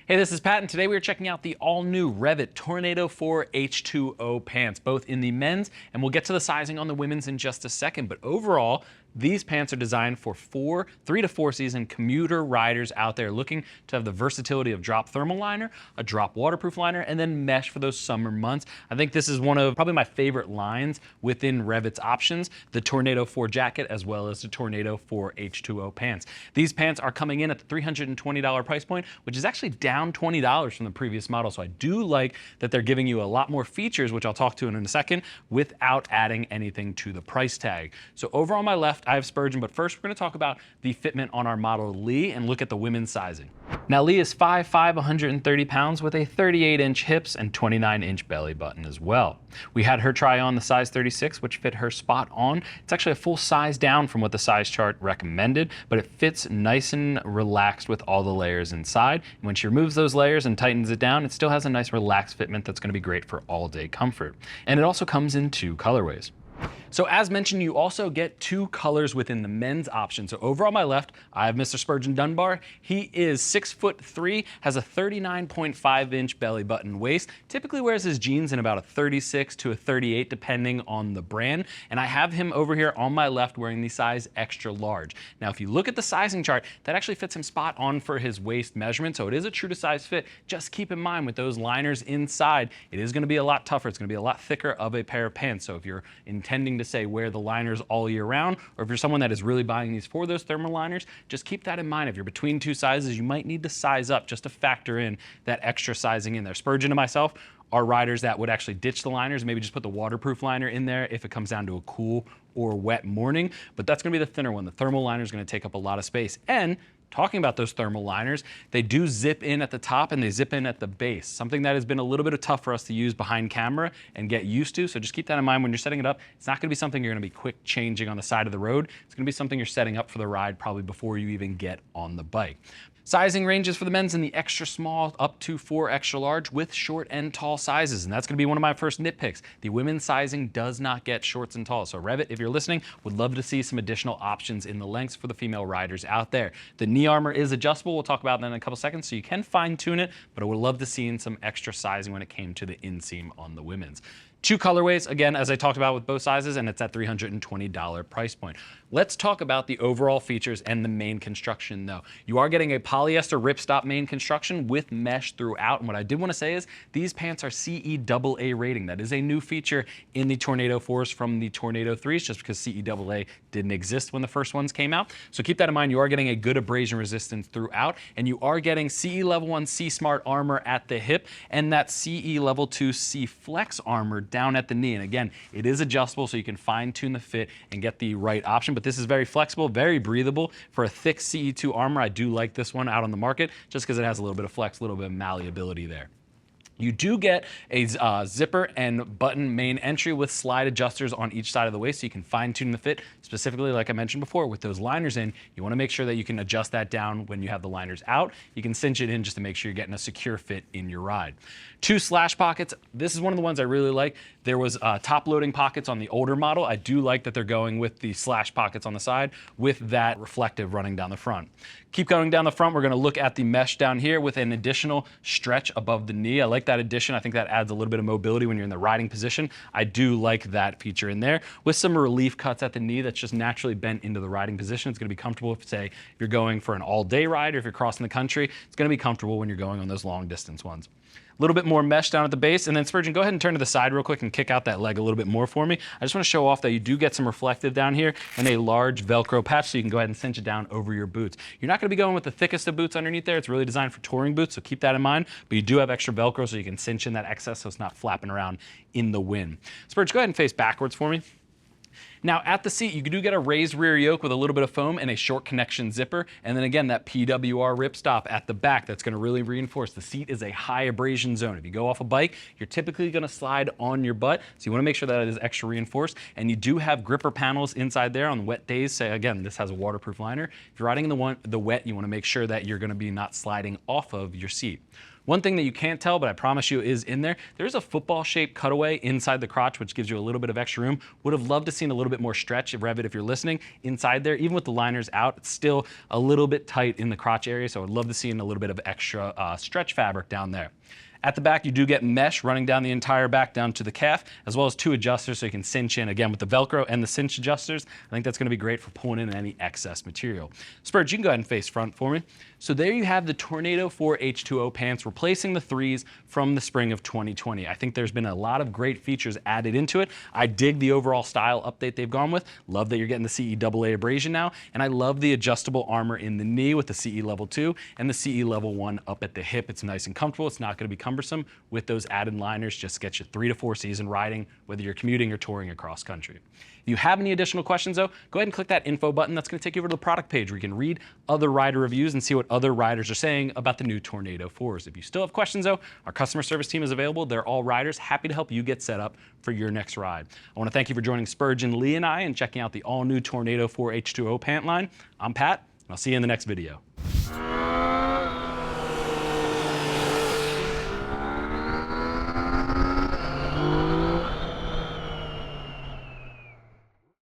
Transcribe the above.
Hey, this is Pat, and today we are checking out the all-new REV'IT Tornado 4 H2O pants, both in the men's, and we'll get to the sizing on the women's in just a second, but overall, these pants are designed for 3 to 4 season commuter riders out there looking to have the versatility of drop thermal liner, a drop waterproof liner, and then mesh for those summer months. I think this is one of probably my favorite lines within REV'IT's options, the Tornado 4 jacket as well as the Tornado 4 H2O pants. These pants are coming in at the $320 price point, which is actually down $20 from the previous model. So I do like that they're giving you a lot more features, which I'll talk to in a second, without adding anything to the price tag. So over on my left, I have Spurgeon, but first we're going to talk about the fitment on our model Lee and look at the women's sizing. Now Lee is 5'5", 130 pounds with a 38-inch hips and 29-inch belly button as well. We had her try on the size 36, which fit her spot on. It's actually a full size down from what the size chart recommended, but it fits nice and relaxed with all the layers inside. And when she removes those layers and tightens it down, it still has a nice relaxed fitment that's going to be great for all-day comfort. And it also comes in 2 colorways. So as mentioned, you also get 2 colors within the men's option. So over on my left, I have Mr. Spurgeon Dunbar. He is 6'3", has a 39.5-inch belly button waist, typically wears his jeans in about a 36 to a 38 depending on the brand. And I have him over here on my left wearing the size extra large. Now if you look at the sizing chart, that actually fits him spot on for his waist measurement. So it is a true to size fit. Just keep in mind with those liners inside, it is going to be a lot tougher. It's going to be a lot thicker of a pair of pants. So if you're intending to say wear the liners all year round, or if you're someone that is really buying these for those thermal liners, just keep that in mind. If you're between 2 sizes, you might need to size up just to factor in that extra sizing in there. Spurgeon and myself are riders that would actually ditch the liners, maybe just put the waterproof liner in there if it comes down to a cool or wet morning, but that's going to be the thinner one. The thermal liner is going to take up a lot of space. And talking about those thermal liners, they do zip in at the top and they zip in at the base, something that has been a little bit tough for us to use behind camera and get used to. So just keep that in mind when you're setting it up. It's not going to be something you're going to be quick changing on the side of the road. It's going to be something you're setting up for the ride probably before you even get on the bike. Sizing ranges for the men's in the extra small up to 4 extra large with short and tall sizes. And that's going to be one of my first nitpicks. The women's sizing does not get shorts and talls. So REV'IT, if you're listening, would love to see some additional options in the lengths for the female riders out there. The knee armor is adjustable. We'll talk about that in a couple seconds. So you can fine tune it, but I would love to see some extra sizing when it came to the inseam on the women's. 2 colorways, again, as I talked about with both sizes, and it's at $320 price point. Let's talk about the overall features and the main construction though. You are getting a polyester ripstop main construction with mesh throughout, and what I did want to say is these pants are CE AA rating. That is a new feature in the Tornado 4s from the Tornado 3s, just because CE AA didn't exist when the first ones came out. So keep that in mind. You are getting a good abrasion resistance throughout, and you are getting CE Level 1 C Smart armor at the hip, and that CE Level 2 C Flex armor down at the knee. And again, it is adjustable so you can fine tune the fit and get the right option, but this is very flexible, very breathable. For a thick CE2 armor, I do like this one out on the market just because it has a little bit of flex, a little bit of malleability there. You do get a zipper and button main entry with slide adjusters on each side of the waist so you can fine tune the fit. Specifically, like I mentioned before, with those liners in, you want to make sure that you can adjust that down when you have the liners out. You can cinch it in just to make sure you're getting a secure fit in your ride. 2 slash pockets. This is one of the ones I really like. There was top loading pockets on the older model. I do like that they're going with the slash pockets on the side with that reflective running down the front. Keep going down the front. We're going to look at the mesh down here with an additional stretch above the knee. I like that addition. I think that adds a little bit of mobility when you're in the riding position. I do like that feature in there with some relief cuts at the knee that's just naturally bent into the riding position. It's going to be comfortable if, say, if you're going for an all-day ride or if you're crossing the country. It's going to be comfortable when you're going on those long distance ones. A little bit more mesh down at the base, and then Spurgeon, go ahead and turn to the side real quick and kick out that leg a little bit more for me. I just want to show off that you do get some reflective down here and a large Velcro patch so you can go ahead and cinch it down over your boots. You're not going to be going with the thickest of boots underneath there. It's really designed for touring boots, so keep that in mind, but you do have extra Velcro so you can cinch in that excess so it's not flapping around in the wind. Spurgeon, go ahead and face backwards for me. Now at the seat, you do get a raised rear yoke with a little bit of foam and a short connection zipper. And then again, that PWR ripstop at the back, that's gonna really reinforce. The seat is a high abrasion zone. If you go off a bike, you're typically gonna slide on your butt. So you wanna make sure that it is extra reinforced. And you do have gripper panels inside there on wet days. Say again, this has a waterproof liner. If you're riding in the wet, you wanna make sure that you're gonna be not sliding off of your seat. One thing that you can't tell, but I promise you is in there, there's a football-shaped cutaway inside the crotch, which gives you a little bit of extra room. Would have loved to seen a little bit more stretch of REV'IT if you're listening inside there. Even with the liners out, it's still a little bit tight in the crotch area, so I would love to see a little bit of extra stretch fabric down there. At the back, you do get mesh running down the entire back down to the calf, as well as 2 adjusters so you can cinch in, again, with the Velcro and the cinch adjusters. I think that's going to be great for pulling in any excess material. Spurge, you can go ahead and face front for me. So there you have the Tornado 4 H2O pants, replacing the 3s from the spring of 2020. I think there's been a lot of great features added into it. I dig the overall style update they've gone with. Love that you're getting the CE AA abrasion now, and I love the adjustable armor in the knee with the CE level 2 and the CE level 1 up at the hip. It's nice and comfortable. It's not going to be cumbersome with those added liners. Just get you 3 to 4 season riding, whether you're commuting or touring across country. If you have any additional questions though, go ahead and click that info button. That's going to take you over to the product page where you can read other rider reviews and see what other riders are saying about the new Tornado 4s. If you still have questions though, our customer service team is available. They're all riders, happy to help you get set up for your next ride. I want to thank you for joining Spurgeon, Lee, and I and checking out the all new Tornado 4 H2O pant line. I'm Pat, and I'll see you in the next video.